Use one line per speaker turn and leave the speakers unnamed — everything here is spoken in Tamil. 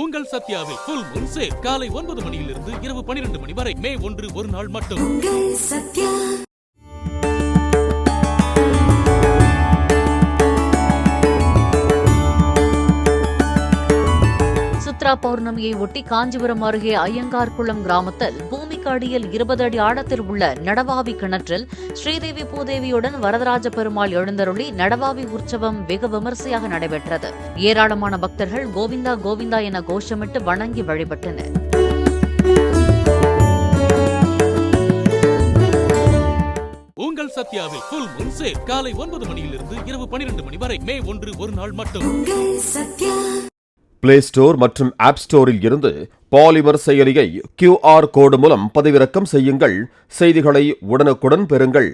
உங்கள் சத்யாவில் ஃபுல் மூன் சேல் காலை 9 மணியிலிருந்து இரவு 12 மணி வரை மே 1 ஒரு நாள் மட்டும்.
சித்ரா பௌர்ணமியை ஒட்டி காஞ்சிபுரம் அருகே ஐயங்கார்குளம் கிராமத்தில் பூமிக்கு அடியில் 20 அடி ஆழத்தில் உள்ள நடவாவி கிணற்றில் ஸ்ரீதேவி பூதேவியுடன் வரதராஜ பெருமாள் எழுந்தருளி நடவாவி உற்சவம் வெகு விமரிசையாக நடைபெற்றது. ஏராளமான பக்தர்கள் கோவிந்தா கோவிந்தா என கோஷமிட்டு வணங்கி வழிபட்டனர்.
உங்கள் சத்யாவில் ஃபுல் மூன் சேல் காலை 9 மணியிலிருந்து இரவு 12 மணி வரை மே 1 ஒரு நாள் மட்டும்.
பிளே ஸ்டோர் மற்றும் ஆப் ஸ்டோரில் இருந்து பாலிமர் செயலியை QR கோடு மூலம் பதிவிறக்கம் செய்யுங்கள். செய்திகளை உடனுக்குடன் பெறுங்கள்.